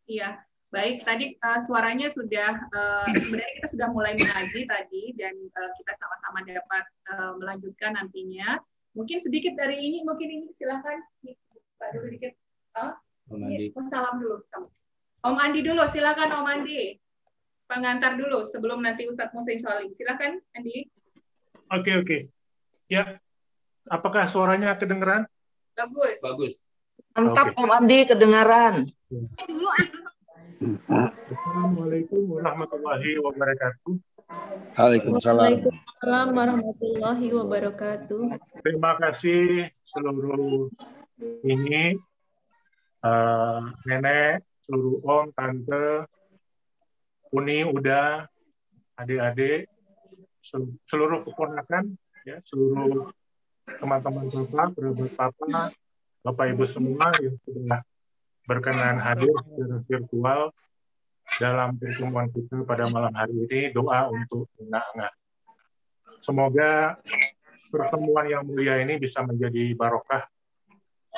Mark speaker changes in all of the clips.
Speaker 1: Iya, baik. Tadi suaranya sudah sebenarnya kita sudah mulai mengaji tadi dan kita sama-sama dapat melanjutkan nantinya. Mungkin sedikit dari ini, silakan Pak dulu dikit. Salam dulu kamu. Om Andi dulu, silakan Om Andi. Pengantar dulu sebelum nanti Ustadz Musa Soling. Silakan Andi.
Speaker 2: Oke. Ya, apakah suaranya kedengeran?
Speaker 1: Bagus.
Speaker 3: Mantap, Om Andi, kedengaran.
Speaker 2: Assalamualaikum warahmatullahi wabarakatuh.
Speaker 4: Waalaikumsalam warahmatullahi wabarakatuh.
Speaker 2: Terima kasih seluruh ini, nenek, seluruh om, tante, Uni, Uda, adik-adik, seluruh keponakan, ya, seluruh teman-teman Bapak, kerabat Papa, Bapak Ibu semua yang sudah berkenan hadir secara virtual dalam pertemuan kita pada malam hari ini. Doa untuk Na'angah. Semoga pertemuan yang mulia ini bisa menjadi barokah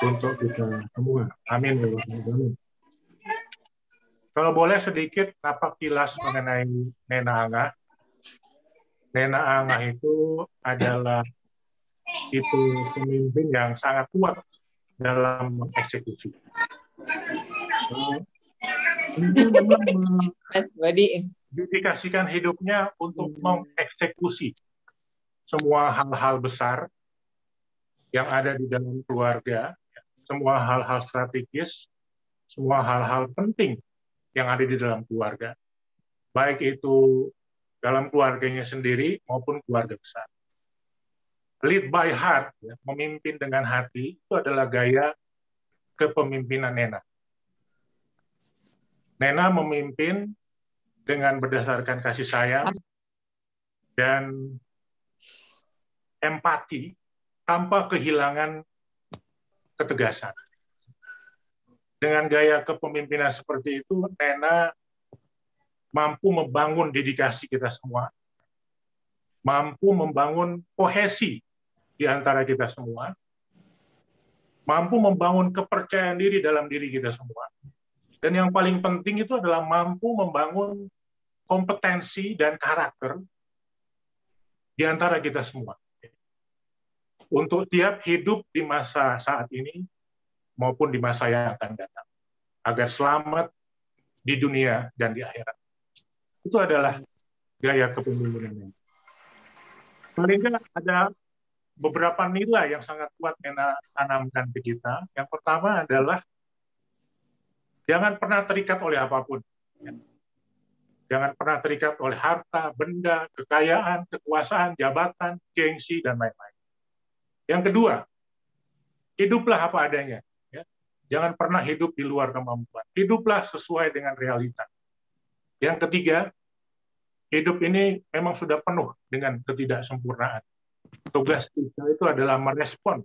Speaker 2: untuk kita semua. Amin. Kalau boleh sedikit napak kilas mengenai Nena Angah. Nena Angah itu adalah tipe pemimpin yang sangat kuat dalam mengeksekusi. Dedikasikan hidupnya untuk mengeksekusi semua hal-hal besar yang ada di dalam keluarga, semua hal-hal strategis, semua hal-hal penting yang ada di dalam keluarga, baik itu dalam keluarganya sendiri maupun keluarga besar. Lead by heart, ya, memimpin dengan hati, itu adalah gaya kepemimpinan Nena. Nena memimpin dengan berdasarkan kasih sayang dan empati tanpa kehilangan ketegasan. Dengan gaya kepemimpinan seperti itu, Nena mampu membangun dedikasi kita semua, mampu membangun kohesi di antara kita semua, mampu membangun kepercayaan diri dalam diri kita semua. Dan yang paling penting itu adalah mampu membangun kompetensi dan karakter di antara kita semua. Untuk tiap hidup di masa saat ini maupun di masa yang akan datang. Agar selamat di dunia dan di akhirat. Itu adalah gaya kepemimpinan. Paling nggak ada beberapa nilai yang sangat kuat Nena tanamkan ke kita. Yang pertama adalah jangan pernah terikat oleh apapun. Jangan pernah terikat oleh harta, benda, kekayaan, kekuasaan, jabatan, gengsi, dan lain-lain. Yang kedua, hiduplah apa adanya. Ya. Jangan pernah hidup di luar kemampuan. Hiduplah sesuai dengan realita. Yang ketiga, hidup ini memang sudah penuh dengan ketidaksempurnaan. Tugas kita itu adalah merespon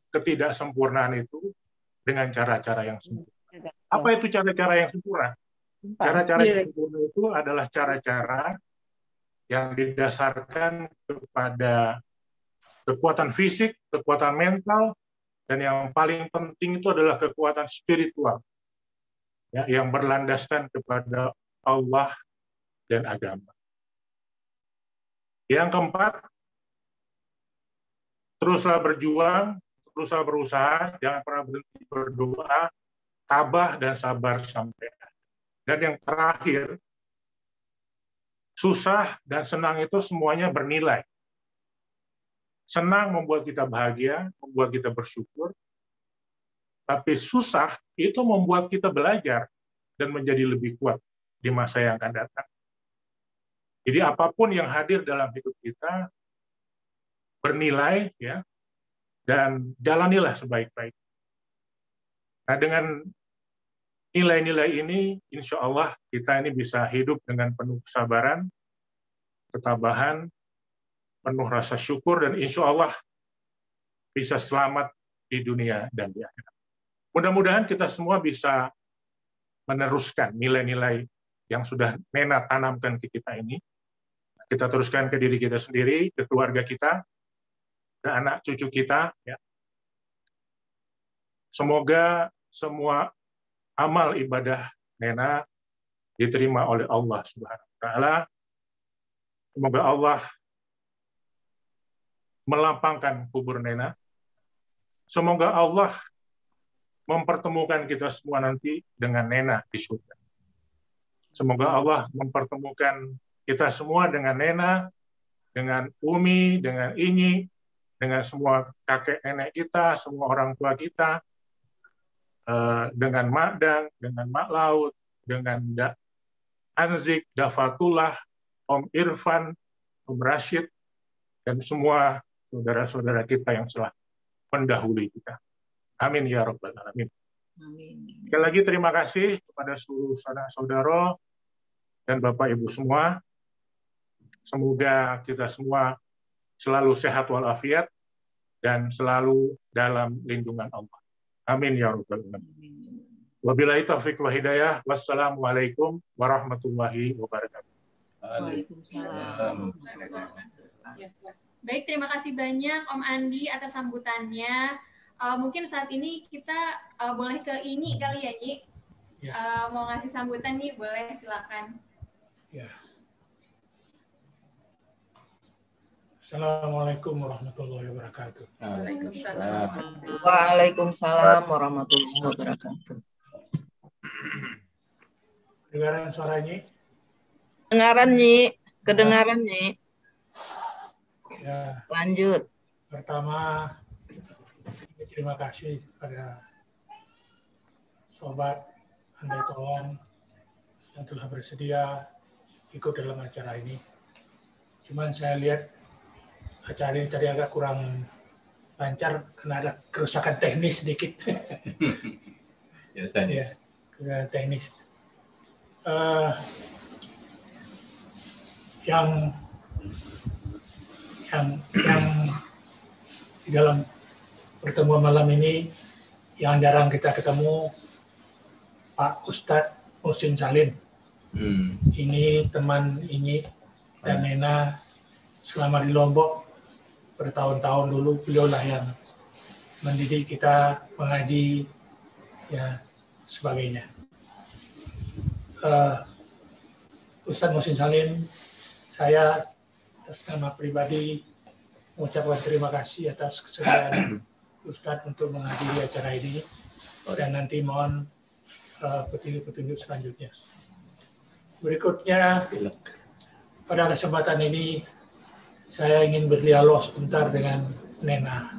Speaker 2: ketidaksempurnaan itu dengan cara-cara yang sempurna. Apa itu cara-cara yang sempurna? Cara-cara yang sempurna itu adalah cara-cara yang didasarkan kepada kekuatan fisik, kekuatan mental, dan yang paling penting itu adalah kekuatan spiritual, ya, yang berlandaskan kepada Allah dan agama. Yang keempat, teruslah berjuang, teruslah berusaha, jangan pernah berhenti berdoa, tabah dan sabar sampai akhir. Dan yang terakhir, susah dan senang itu semuanya bernilai. Senang membuat kita bahagia, membuat kita bersyukur, tapi susah itu membuat kita belajar dan menjadi lebih kuat di masa yang akan datang. Jadi apapun yang hadir dalam hidup kita bernilai, ya, dan jalanilah sebaik-baik. Nah, dengan nilai-nilai ini, insya Allah kita ini bisa hidup dengan penuh kesabaran, ketabahan, penuh rasa syukur, dan insya Allah bisa selamat di dunia dan di akhirat. Mudah-mudahan kita semua bisa meneruskan nilai-nilai yang sudah Nena tanamkan ke kita ini. Kita teruskan ke diri kita sendiri, ke keluarga kita, ke anak cucu kita. Ya. Semoga semua amal ibadah Nena diterima oleh Allah Subhanahu wa taala. Semoga Allah melapangkan kubur Nena. Semoga Allah mempertemukan kita semua nanti dengan Nena di surga. Semoga Allah mempertemukan kita semua dengan Nena, dengan Umi, dengan Inyi, dengan semua kakek nenek kita, semua orang tua kita, dengan Mak Dang, dengan Mak Laut, dengan Anzik, Dafatullah, Om Irfan, Om Rashid, dan semua saudara-saudara kita yang telah mendahului kita. Amin ya Rabbal Alamin. Sekali lagi terima kasih kepada seluruh saudara-saudara dan Bapak Ibu semua. Semoga kita semua selalu sehat walafiat dan selalu dalam lindungan Allah. Amin ya Rabbal Alamin. Wabillahi taufiq wa hidayah. Wassalamualaikum warahmatullahi wabarakatuh.
Speaker 5: Waalaikumsalam. Baik, terima kasih banyak Om Andi atas sambutannya. Mungkin saat ini kita boleh ke Inyi kali ya, Nyi. Ya. Mau ngasih sambutan nih, boleh silakan.
Speaker 6: Ya. Assalamualaikum warahmatullahi wabarakatuh.
Speaker 3: Waalaikumsalam warahmatullahi wabarakatuh.
Speaker 6: Kedengaran suaranya?
Speaker 3: Kedengaran Nyi.
Speaker 6: Ya.
Speaker 3: Lanjut.
Speaker 6: Pertama, terima kasih pada sobat Andai Tolan yang telah bersedia ikut dalam acara ini. Cuman saya lihat acara ini tadi agak kurang lancar karena ada kerusakan teknis sedikit. Ya, kerusakan teknis. Yang di dalam pertemuan malam ini yang jarang kita ketemu, Pak Ustadz Muhsin Salim. Ini teman Inyi dan Nena selama di Lombok bertahun-tahun dulu, beliaulah yang mendidik kita mengaji ya sebagainya. Ustadz Muhsin Salim, saya atas nama pribadi mengucapkan terima kasih atas kesediaan Ustadz untuk menghadiri acara ini dan nanti mohon petunjuk selanjutnya. Berikutnya, pada kesempatan ini saya ingin berdialog sebentar dengan Nena.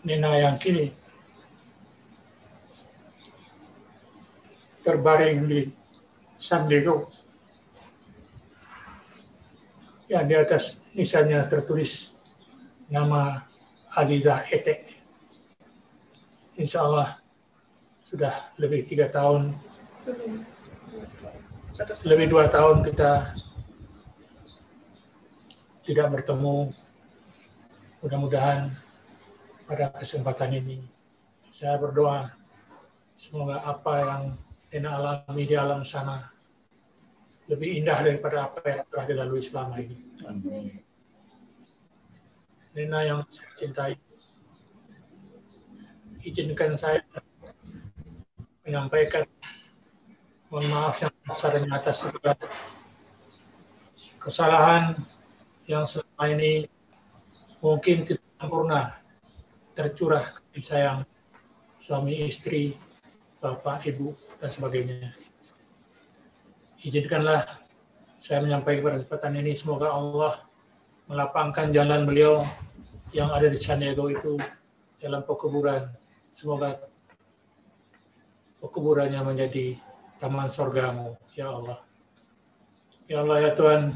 Speaker 6: Nena yang kini terbaring di San Diego. Yang di atas nisannya tertulis nama Azizah Ete. Insya Allah sudah lebih 3 tahun, lebih 2 tahun kita tidak bertemu. Mudah-mudahan pada kesempatan ini saya berdoa semoga apa yang Nena alami di alam sana lebih indah daripada apa yang telah dilalui selama ini. Amin. Nena yang saya cintai, izinkan saya menyampaikan mohon maaf yang besarnya atas segala kesalahan yang selama ini mungkin tidak sempurna tercurah di sayang suami istri, bapak, ibu, dan sebagainya. Izinkanlah saya menyampaikan pada kesempatan ini, semoga Allah melapangkan jalan beliau yang ada di San Diego itu dalam pekuburan. Semoga pekuburannya menjadi taman surgamu, ya Allah. Ya Allah, ya Tuhan,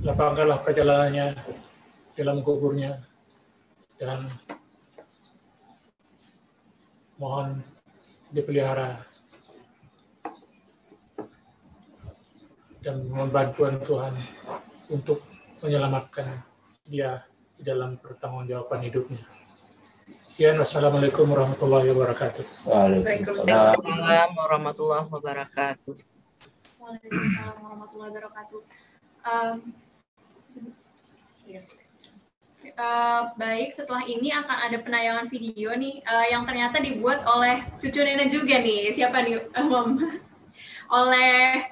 Speaker 6: lapangkanlah perjalanannya dalam kuburnya dan mohon dipelihara dan mohon bantuan Tuhan untuk menyelamatkan dia di dalam pertanggungjawaban hidupnya. Sekian, wassalamualaikum warahmatullahi wabarakatuh.
Speaker 3: Waalaikumsalam warahmatullahi wabarakatuh.
Speaker 5: Waalaikumsalam warahmatullahi wabarakatuh. Baik, setelah ini akan ada penayangan video nih yang ternyata dibuat oleh cucu Nena juga nih. Siapa nih, Mom? Oleh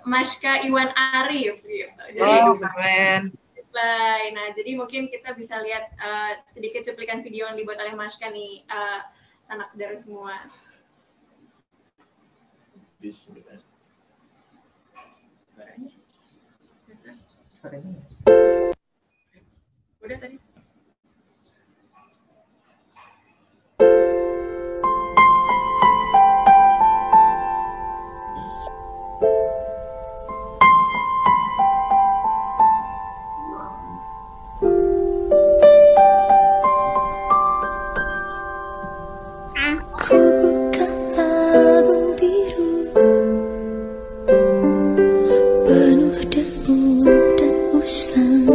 Speaker 5: Maska Iwan Arif gitu. Jadi
Speaker 3: keren.
Speaker 5: baik. Nah, jadi mungkin kita bisa lihat sedikit cuplikan video yang dibuat oleh Maska nih, anak saudara semua.
Speaker 7: Bismillah.
Speaker 5: Udah tadi.
Speaker 8: Aku bukan agung biru penuh debu dan usang.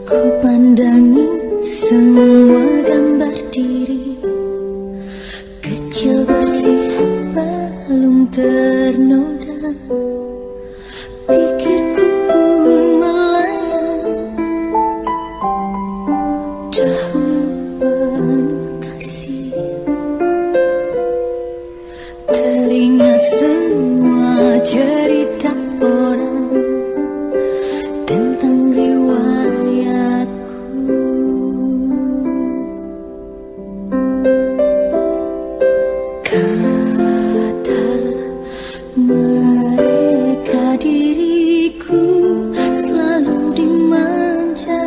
Speaker 8: Ku pandangi semua gambar diri kecil bersih belum ternoda. Pikirku pun melayang dahulu penuh kasih. Teringat semua cerita orang tentang riwayatku. Kata mereka diriku selalu dimanja.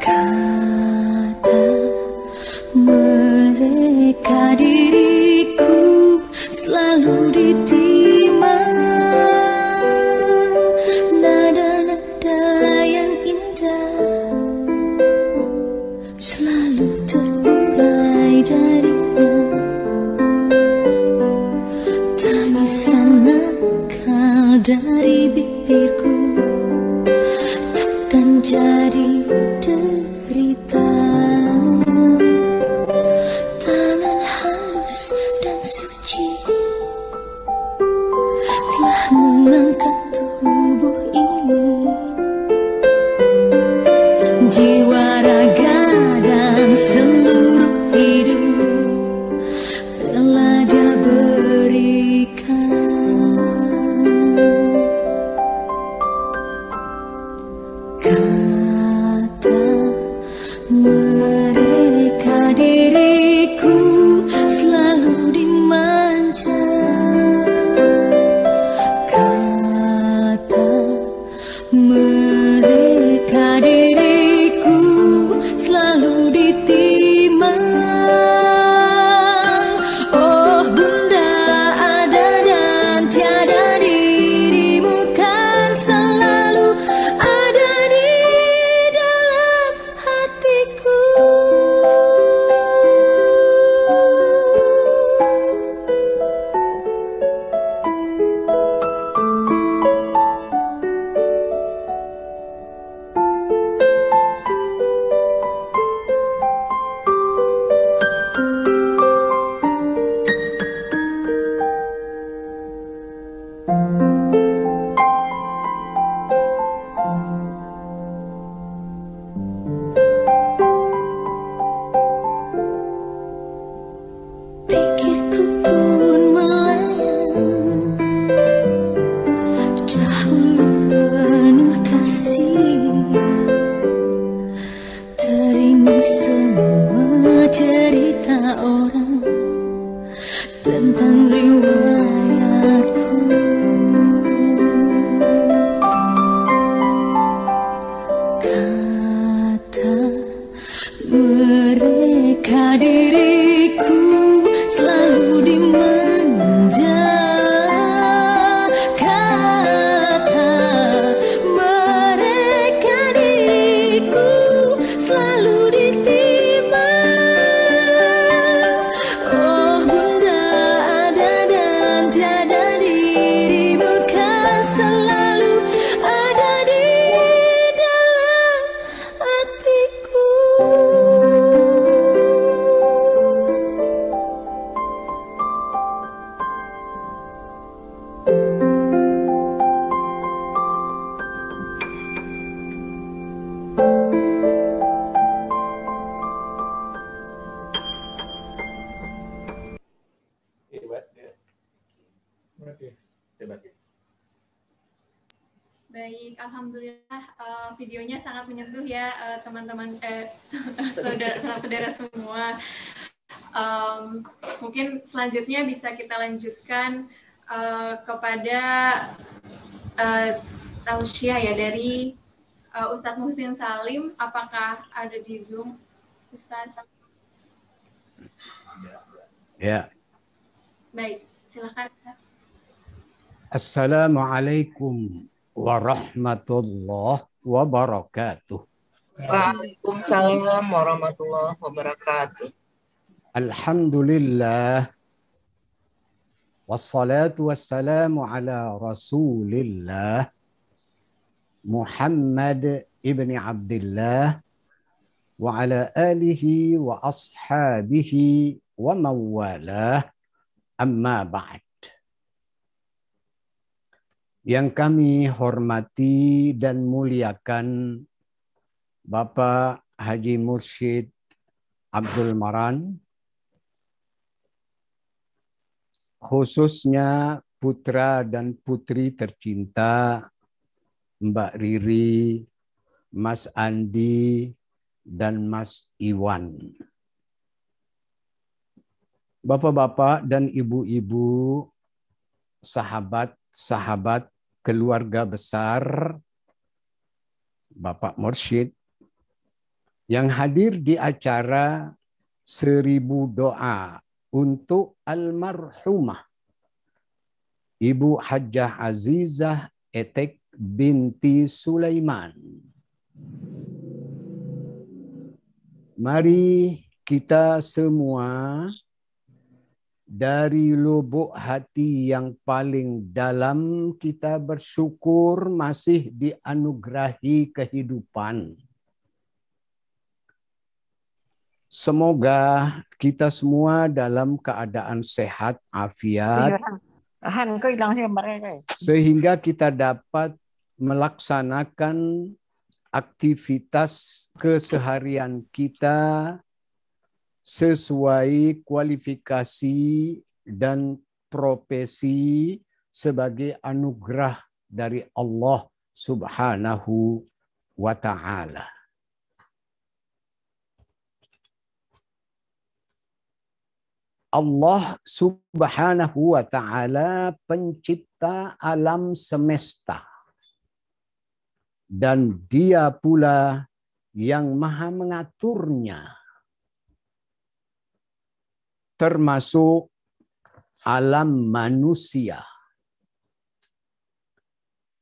Speaker 8: Kata mereka diriku selalu ditimang. Nada-nada yang indah selalu terurai darinya. Tangisan nakal dari bibirku takkan jadi derita. Tangan halus dan suci telah mengangkat tubuh ini. Jiwa, raga, dan seluruh hidup rela Dia berikan. Kata mereka diriku selalu dimanja. Kata mereka diriku selalu ditimang. Oh Bunda, ada dan tiada, dirimu kan selalu ada di dalam hatiku. Pikirku pun melayang dahulu penuh kasih. Teringat semua cerita orang tentang riwayatku. Kata mereka diriku selalu dimanja. Kata mereka diriku selalu ditimang. Oh Bunda, ada dan tiada, dirimu kan selalu ada di dalam hatiku.
Speaker 5: Baik, alhamdulillah videonya sangat menyentuh ya teman-teman saudara-saudara semua. Mungkin selanjutnya bisa kita lanjutkan kepada tausiah ya dari Ustadz Muhsin Salim. Apakah ada di Zoom, Ustadz?
Speaker 7: Ya.
Speaker 5: Baik, silakan.
Speaker 7: Assalamualaikum warahmatullahi wabarakatuh.
Speaker 3: Waalaikumsalam warahmatullahi wabarakatuh.
Speaker 7: Alhamdulillah. Wassalatu wassalamu ala Rasulillah Muhammad ibn Abdullah wa ala alihi wa ashabihi wa mawalah, amma ba'd. Yang kami hormati dan muliakan Bapak Haji Mursyid Abdul Maran, khususnya putra dan putri tercinta Mbak Riri, Mas Andi, dan Mas Iwan. Bapak-bapak dan ibu-ibu, sahabat-sahabat keluarga besar Bapak Mursyid yang hadir di acara 1000 doa untuk almarhumah Ibu Hajjah Azizah Etek binti Sulaiman. Mari kita semua dari lubuk hati yang paling dalam kita bersyukur masih dianugerahi kehidupan. Semoga kita semua dalam keadaan sehat, afiat, sehingga kita dapat melaksanakan aktivitas keseharian kita sesuai kualifikasi dan profesi sebagai anugerah dari Allah Subhanahu wa Ta'ala. Allah Subhanahu wa Ta'ala pencipta alam semesta. Dan Dia pula yang maha mengaturnya. Termasuk alam manusia.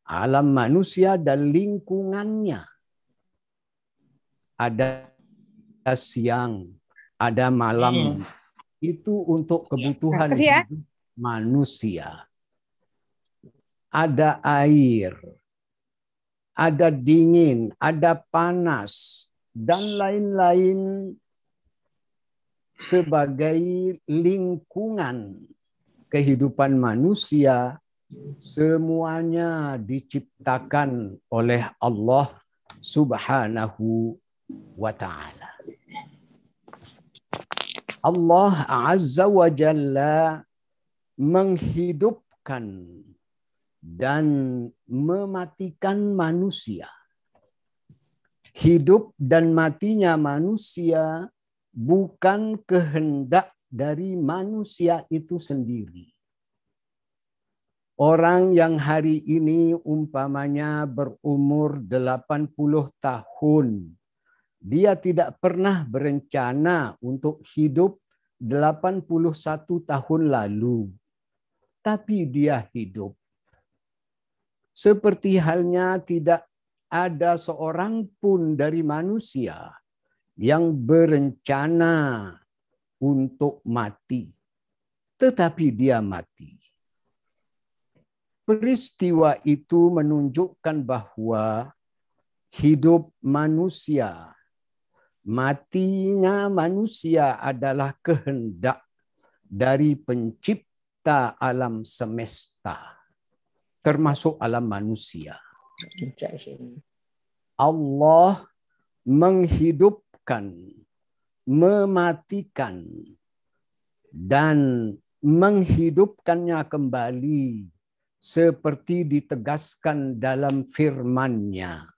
Speaker 7: Alam manusia dan lingkungannya. Ada siang, ada malam. Itu untuk kebutuhan hidup manusia. Ada air, ada dingin, ada panas, dan lain-lain sebagai lingkungan kehidupan manusia, semuanya diciptakan oleh Allah Subhanahu wa Ta'ala. Allah Azza wa Jalla menghidupkan dan mematikan manusia. Hidup dan matinya manusia bukan kehendak dari manusia itu sendiri. Orang yang hari ini umpamanya berumur 80 tahun, dia tidak pernah berencana untuk hidup 81 tahun lalu. Tapi dia hidup. Seperti halnya tidak ada seorang pun dari manusia yang berencana untuk mati. Tetapi dia mati. Peristiwa itu menunjukkan bahwa hidup manusia, matinya manusia adalah kehendak dari pencipta alam semesta, termasuk alam manusia. Allah menghidupkan, mematikan, dan menghidupkannya kembali seperti ditegaskan dalam firman-Nya.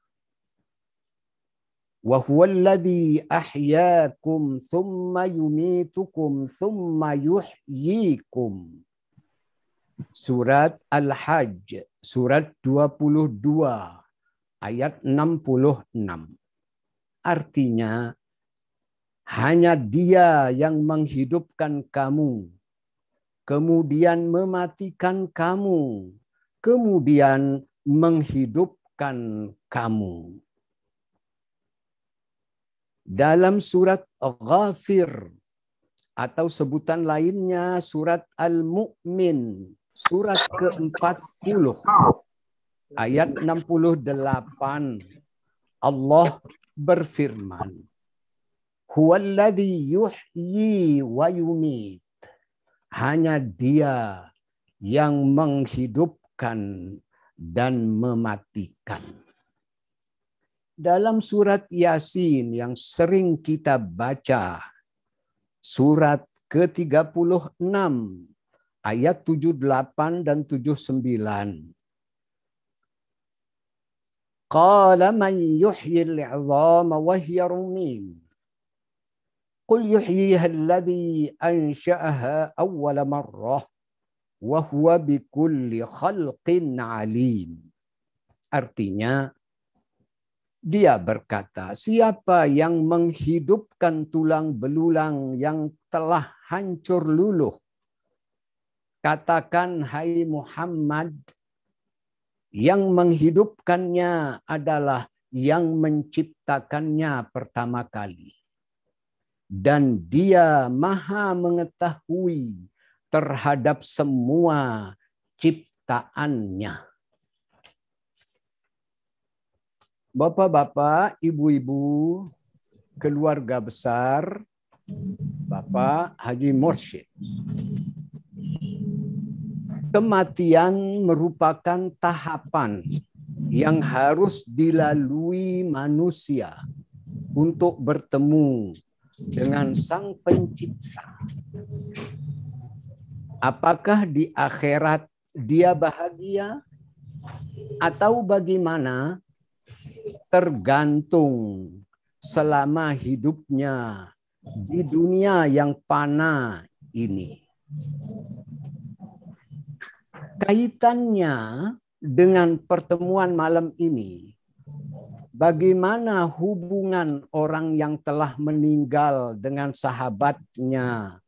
Speaker 7: Wa huwallazi ahyaakum tsumma yumitukum tsumma yuhyikum. Surat Al-Hajj, surat 22, ayat 66. Artinya, hanya Dia yang menghidupkan kamu, kemudian mematikan kamu, kemudian menghidupkan kamu. Dalam surat Ghafir atau sebutan lainnya surat Al-Mu'min, surat ke-40 ayat 68, Allah berfirman, Huwallazi yuhyi wa yumit. Hanya Dia yang menghidupkan dan mematikan. Dalam surat Yasin yang sering kita baca, surat ke-36, ayat 78 dan 79. Qala man yuhyil 'idhama wa hiya ramim. Qul yuhyiha alladhi ansha'aha awwala marrah wa huwa bikulli khalqin 'alim. Artinya, Dia berkata, siapa yang menghidupkan tulang belulang yang telah hancur luluh? Katakan, hai Muhammad, yang menghidupkannya adalah yang menciptakannya pertama kali. Dan Dia Maha mengetahui terhadap semua ciptaannya. Bapak-bapak, ibu-ibu, keluarga besar, Bapak Haji Mursyid. Kematian merupakan tahapan yang harus dilalui manusia untuk bertemu dengan Sang Pencipta. Apakah di akhirat dia bahagia atau bagaimana? Tergantung selama hidupnya di dunia yang fana ini. Kaitannya dengan pertemuan malam ini, bagaimana hubungan orang yang telah meninggal dengan sahabatnya,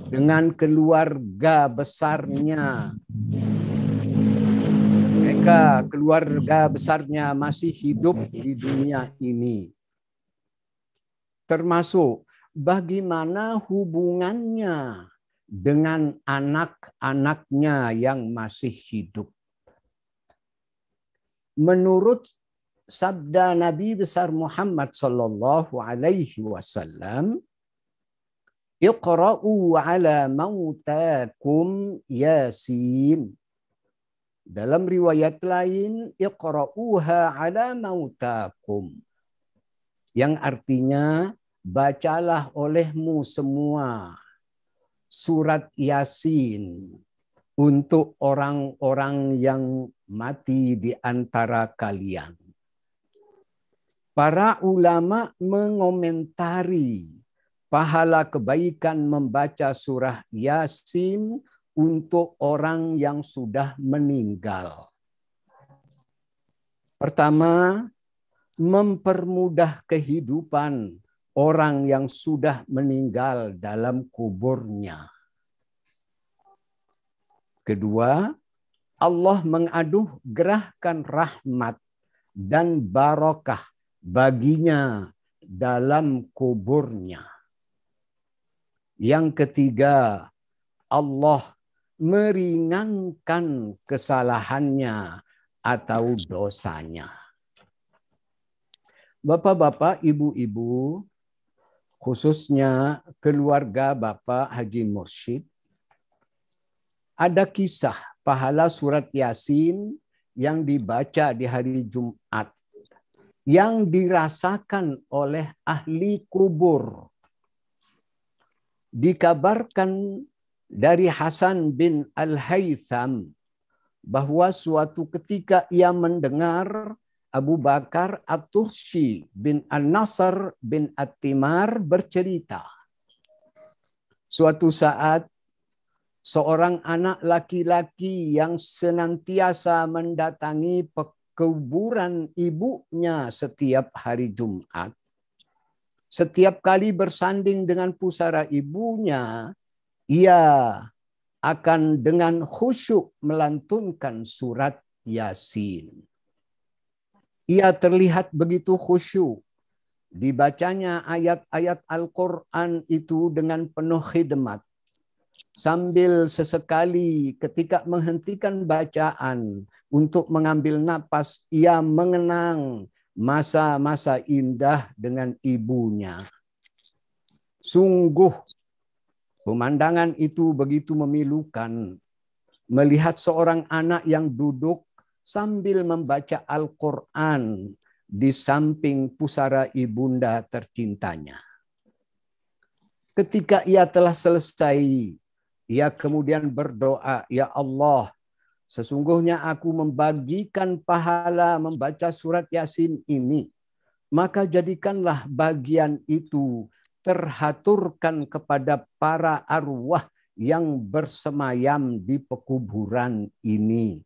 Speaker 7: dengan keluarga besarnya? Mereka keluarga besarnya masih hidup di dunia ini. Termasuk bagaimana hubungannya dengan anak-anaknya yang masih hidup. Menurut sabda Nabi besar Muhammad sallallahu alaihi wasallam, Iqra'u ala mautakum Yasin. Dalam riwayat lain, Iqra'uha ala mautakum. Yang artinya, bacalah olehmu semua surat Yasin untuk orang-orang yang mati di antara kalian. Para ulama mengomentari pahala kebaikan membaca surah Yasin untuk orang yang sudah meninggal. Pertama, mempermudah kehidupan orang yang sudah meninggal dalam kuburnya. Kedua, Allah menganugerahkan rahmat dan barokah baginya dalam kuburnya. Yang ketiga, Allah meringankan kesalahannya atau dosanya. Bapak-bapak, ibu-ibu, khususnya keluarga Bapak Haji Mursyid, ada kisah pahala surat Yasin yang dibaca di hari Jumat yang dirasakan oleh ahli kubur. Dikabarkan dari Hasan bin Al-Haytham bahwa suatu ketika ia mendengar Abu Bakar At-Turshi bin An-Nasr bin At-Timar bercerita. Suatu saat seorang anak laki-laki yang senantiasa mendatangi kuburan ibunya setiap hari Jumat, setiap kali bersanding dengan pusara ibunya, ia akan dengan khusyuk melantunkan surat Yasin. Ia terlihat begitu khusyuk. Dibacanya ayat-ayat Al-Quran itu dengan penuh khidmat. Sambil sesekali ketika menghentikan bacaan untuk mengambil napas, ia mengenang masa-masa indah dengan ibunya. Sungguh pemandangan itu begitu memilukan. Melihat seorang anak yang duduk sambil membaca Al-Quran di samping pusara ibunda tercintanya. Ketika ia telah selesai, ia kemudian berdoa, "Ya Allah, sesungguhnya aku membagikan pahala membaca surat Yasin ini. Maka jadikanlah bagian itu terhaturkan kepada para arwah yang bersemayam di pekuburan ini."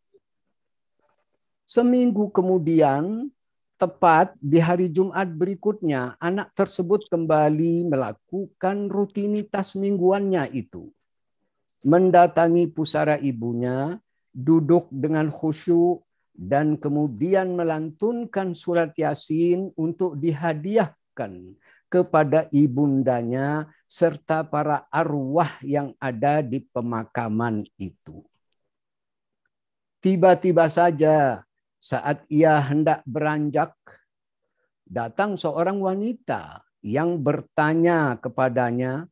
Speaker 7: Seminggu kemudian, tepat di hari Jumat berikutnya, anak tersebut kembali melakukan rutinitas mingguannya itu. Mendatangi pusara ibunya, duduk dengan khusyuk, dan kemudian melantunkan surat Yasin untuk dihadiahkan kepada ibundanya serta para arwah yang ada di pemakaman itu. Tiba-tiba saja saat ia hendak beranjak, datang seorang wanita yang bertanya kepadanya,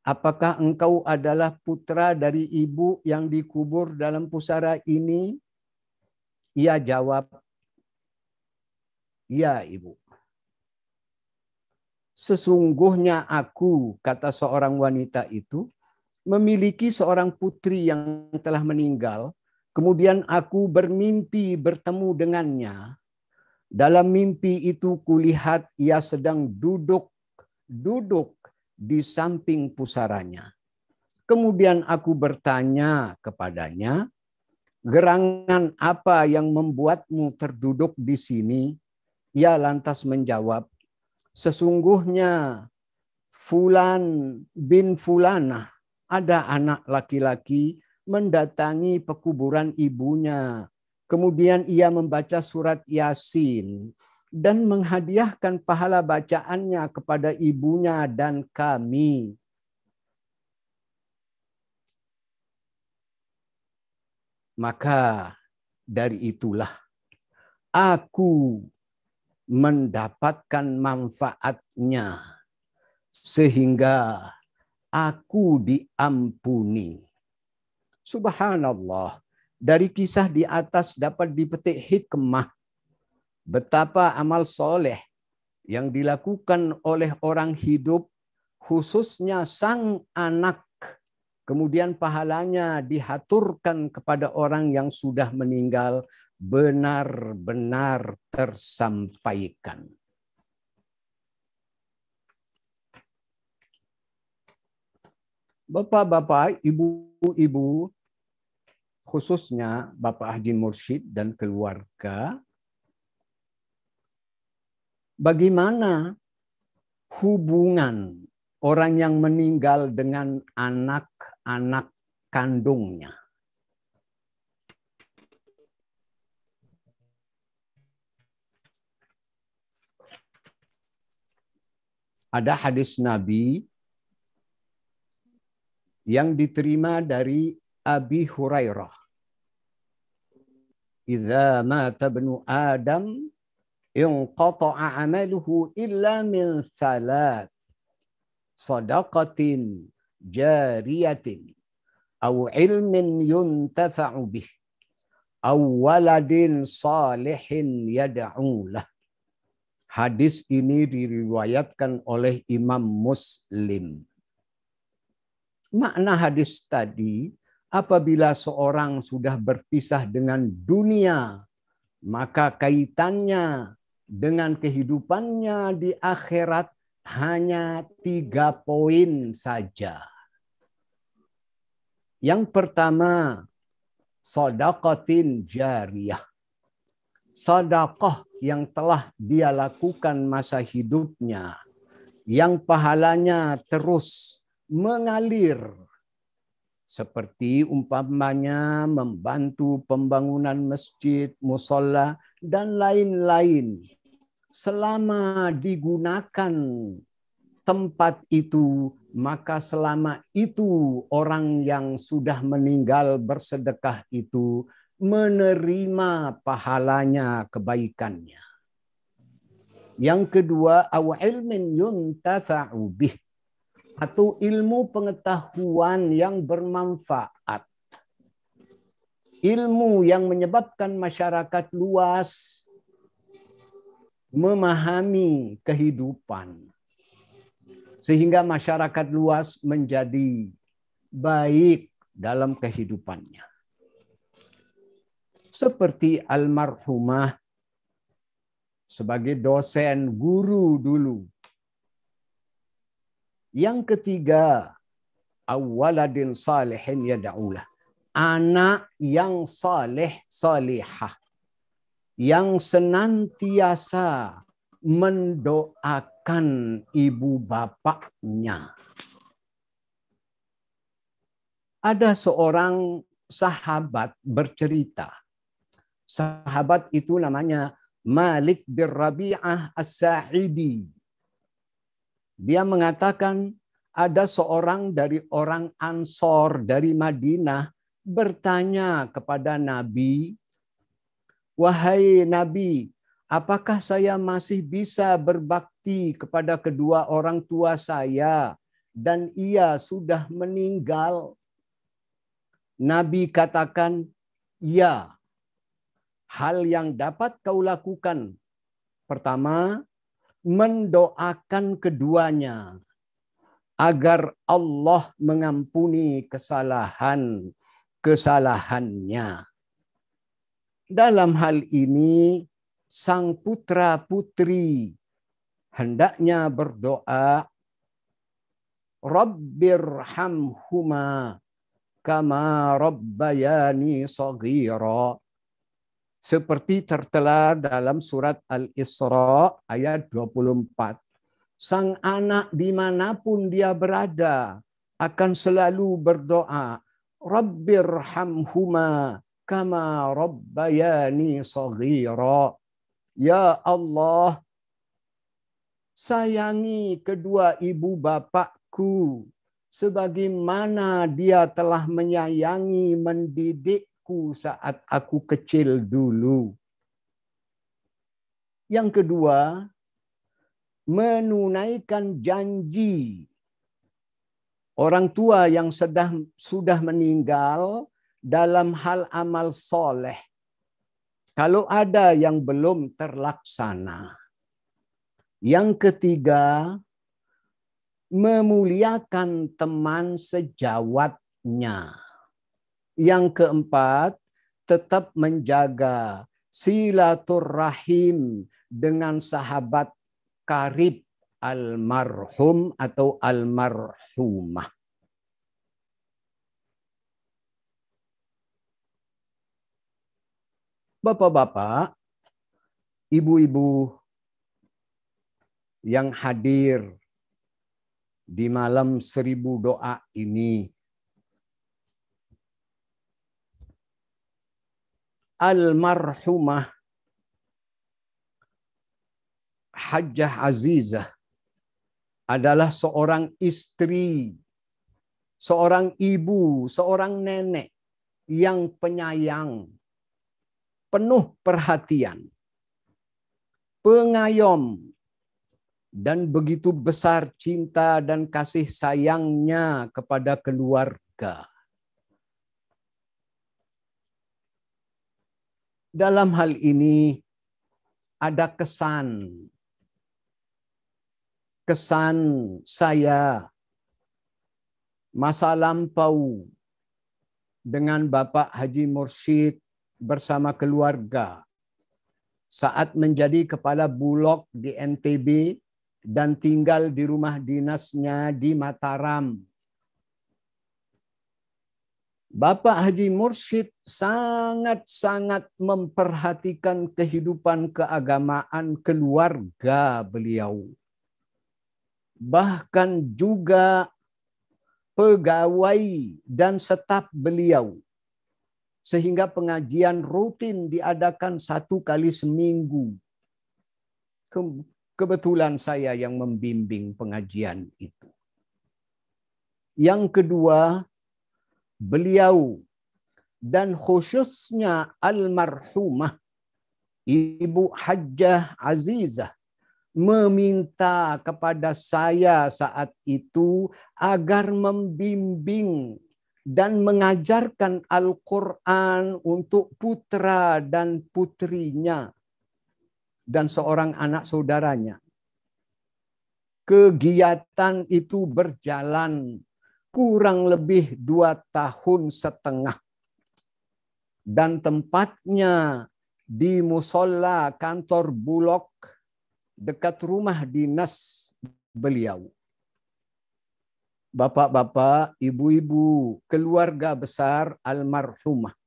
Speaker 7: "Apakah engkau adalah putra dari ibu yang dikubur dalam pusara ini?" Ia jawab, "Ya, Ibu." "Sesungguhnya aku," kata seorang wanita itu, "memiliki seorang putri yang telah meninggal. Kemudian aku bermimpi bertemu dengannya. Dalam mimpi itu kulihat ia sedang duduk di samping pusaranya. Kemudian aku bertanya kepadanya, 'Gerangan apa yang membuatmu terduduk di sini?' Ia lantas menjawab, 'Sesungguhnya Fulan bin Fulanah, ada anak laki-laki mendatangi pekuburan ibunya. Kemudian ia membaca surat Yasin dan menghadiahkan pahala bacaannya kepada ibunya dan kami. Maka dari itulah aku mendapatkan manfaatnya sehingga aku diampuni." Subhanallah, dari kisah di atas dapat dipetik hikmah betapa amal soleh yang dilakukan oleh orang hidup, khususnya sang anak, kemudian pahalanya dihaturkan kepada orang yang sudah meninggal, benar-benar tersampaikan. Bapak-bapak, ibu-ibu, khususnya Bapak Haji Mursyid dan keluarga, bagaimana hubungan orang yang meninggal dengan anak-anak kandungnya? Ada hadis Nabi yang diterima dari Abi Hurairah. "Idza mata ibnu Adam inqata'a 'amaluhu illa min thalath. Shadaqatin jariyatin aw ilmin yuntafa'u bih aw waladin salihin yad'u lah." Hadis ini diriwayatkan oleh Imam Muslim. Makna hadis tadi Apabila seorang sudah berpisah dengan dunia, maka kaitannya dengan kehidupannya di akhirat hanya 3 poin saja. Yang pertama, shadaqatin jariyah. Sedekah yang telah dia lakukan masa hidupnya, yang pahalanya terus mengalir. Seperti umpamanya membantu pembangunan masjid, musola, dan lain-lain. Selama digunakan tempat itu, maka selama itu orang yang sudah meninggal bersedekah itu menerima pahalanya, kebaikannya. Yang kedua, aw ilmin yuntafa'u bih, atau ilmu pengetahuan yang bermanfaat. Ilmu yang menyebabkan masyarakat luas memahami kehidupan. Sehingga masyarakat luas menjadi baik dalam kehidupannya. Seperti almarhumah sebagai dosen guru dulu. Yang ketiga, awaladin salihin yad'ulah. Anak yang saleh, salihah. Yang senantiasa mendoakan ibu bapaknya. Ada seorang sahabat bercerita. Sahabat itu namanya Malik bin Rabi'ah As-Sa'idi. Dia mengatakan ada seorang dari orang Ansor dari Madinah bertanya kepada Nabi, "Wahai Nabi, apakah saya masih bisa berbakti kepada kedua orang tua saya dan ia sudah meninggal?" Nabi katakan, "Ya. Hal yang dapat kau lakukan, pertama, mendoakan keduanya agar Allah mengampuni kesalahannya. Dalam hal ini, sang putra-putri hendaknya berdoa, Rabbirhamhuma kama rabbayani shaghira." Seperti tertera dalam surat Al-Isra ayat 24. Sang anak dimanapun dia berada akan selalu berdoa, Rabbirhamhuma kama rabbayani shaghira. Ya Allah, sayangi kedua ibu bapakku sebagaimana dia telah menyayangi mendidikku saat aku kecil dulu. Yang kedua, menunaikan janji orang tua yang sudah meninggal dalam hal amal soleh. Kalau ada yang belum terlaksana. Yang ketiga, memuliakan teman sejawatnya. Yang keempat, tetap menjaga silaturrahim dengan sahabat karib almarhum atau almarhumah. Bapak-bapak, ibu-ibu yang hadir di malam 1000 doa ini, almarhumah Hajjah Azizah adalah seorang istri, seorang ibu, seorang nenek yang penyayang, penuh perhatian, pengayom, dan begitu besar cinta dan kasih sayangnya kepada keluarga. Dalam hal ini ada kesan saya masa lampau dengan Bapak Haji Mursyid bersama keluarga saat menjadi kepala bulog di NTB dan tinggal di rumah dinasnya di Mataram. Bapak Haji Mursyid sangat-sangat memperhatikan kehidupan keagamaan keluarga beliau. Bahkan juga pegawai dan staf beliau. Sehingga pengajian rutin diadakan 1 kali seminggu. Kebetulan saya yang membimbing pengajian itu. Yang kedua, beliau dan khususnya almarhumah Ibu Hajjah Azizah meminta kepada saya saat itu agar membimbing dan mengajarkan Al-Quran untuk putra dan putrinya dan seorang anak saudaranya. Kegiatan itu berjalan kurang lebih 2,5 tahun. Dan tempatnya di musola kantor bulog dekat rumah dinas beliau. Bapak-bapak, ibu-ibu, keluarga besar almarhumah.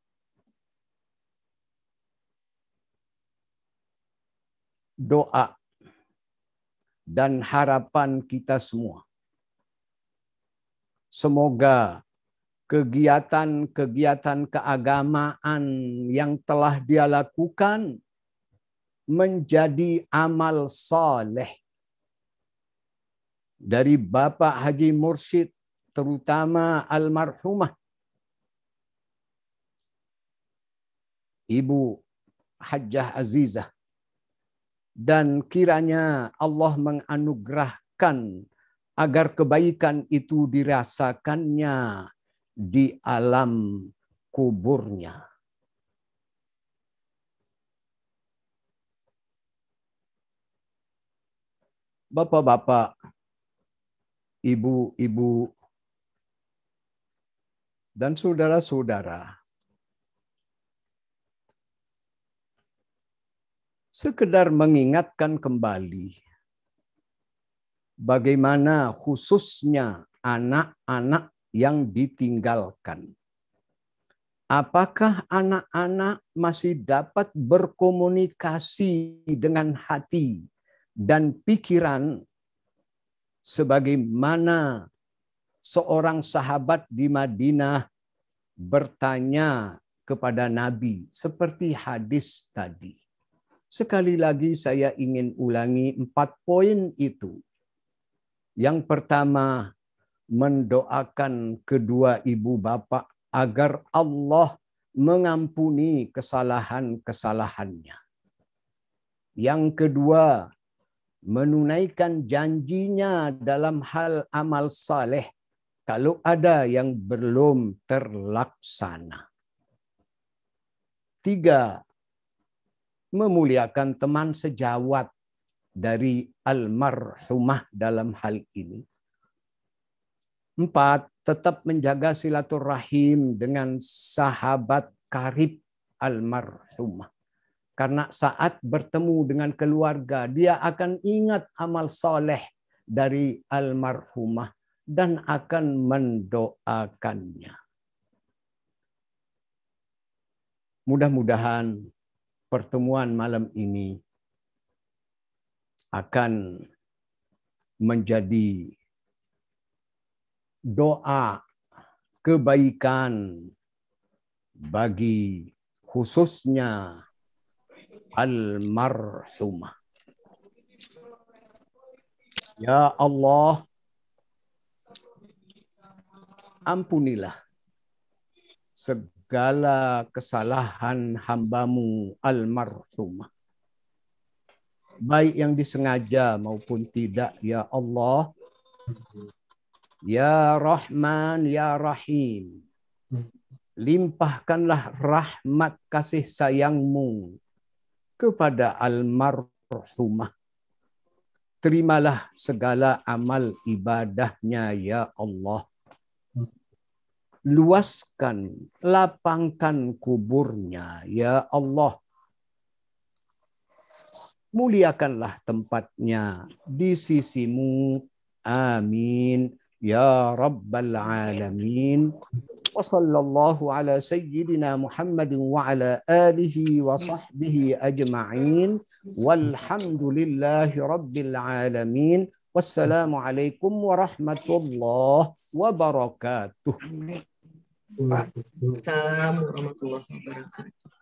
Speaker 7: Doa dan harapan kita semua. Semoga kegiatan-kegiatan keagamaan yang telah dia lakukan menjadi amal saleh dari Bapak Haji Mursyid, terutama almarhumah Ibu Hajjah Azizah. Dan kiranya Allah menganugerahkan agar kebaikan itu dirasakannya di alam kuburnya. Bapak-bapak, ibu-ibu, dan saudara-saudara, sekedar mengingatkan kembali bagaimana khususnya anak-anak yang ditinggalkan. Apakah anak-anak masih dapat berkomunikasi dengan hati dan pikiran sebagaimana seorang sahabat di Madinah bertanya kepada Nabi seperti hadis tadi. Sekali lagi saya ingin ulangi 4 poin itu. Yang pertama, mendoakan kedua ibu bapak agar Allah mengampuni kesalahan-kesalahannya. Yang kedua, menunaikan janjinya dalam hal amal saleh kalau ada yang belum terlaksana. 3, memuliakan teman sejawat dari almarhumah dalam hal ini. 4, tetap menjaga silaturahim dengan sahabat karib almarhumah. Karena saat bertemu dengan keluarga, dia akan ingat amal soleh dari almarhumah dan akan mendoakannya. Mudah-mudahan pertemuan malam ini akan menjadi doa kebaikan bagi khususnya almarhumah. Ya Allah, ampunilah segala kesalahan hamba-Mu almarhumah. Baik yang disengaja maupun tidak, ya Allah. Ya Rahman, Ya Rahim. Limpahkanlah rahmat kasih sayang-Mu kepada almarhumah. Terimalah segala amal ibadahnya, ya Allah. luaskan, lapangkan kuburnya, ya Allah. Muliakanlah tempatnya di sisimu. Amin. Ya Rabbal Alamin. Wa sallallahu ala sayyidina Muhammadin wa ala alihi wa sahbihi ajma'in. Walhamdulillahi Rabbil Alamin. Wassalamualaikum warahmatullahi wabarakatuh.
Speaker 3: Assalamualaikum warahmatullahi wabarakatuh.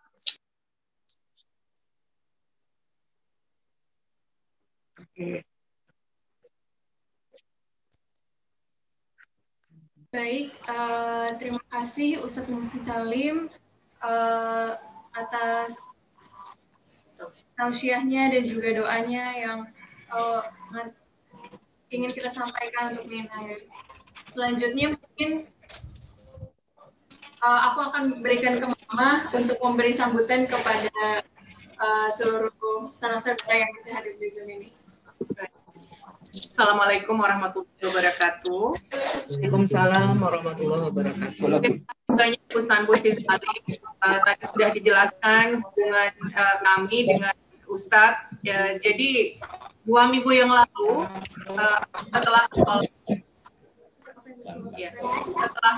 Speaker 5: Baik, terima kasih Ustadz Muhsin Salim atas tausiahnya dan juga doanya yang sangat ingin kita sampaikan untuk Nena. Selanjutnya mungkin aku akan berikan ke Mama untuk memberi sambutan kepada seluruh sanak saudara yang bisa hadir di Zoom ini.
Speaker 1: Assalamualaikum warahmatullahi wabarakatuh.
Speaker 3: Waalaikumsalam warahmatullahi wabarakatuh.
Speaker 1: Banyak Ustadz Muhsin Salim tadi sudah dijelaskan hubungan kami dengan Ustadz. Ya, jadi 2 minggu yang lalu setelah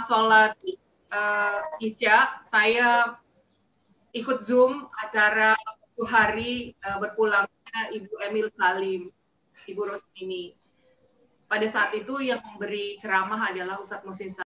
Speaker 1: sholat Isya, saya ikut Zoom acara hari berpulangnya Ibu Emil Salim, Ibu Rosmini. Pada saat itu yang memberi ceramah adalah Ustadz Muhsin Salim.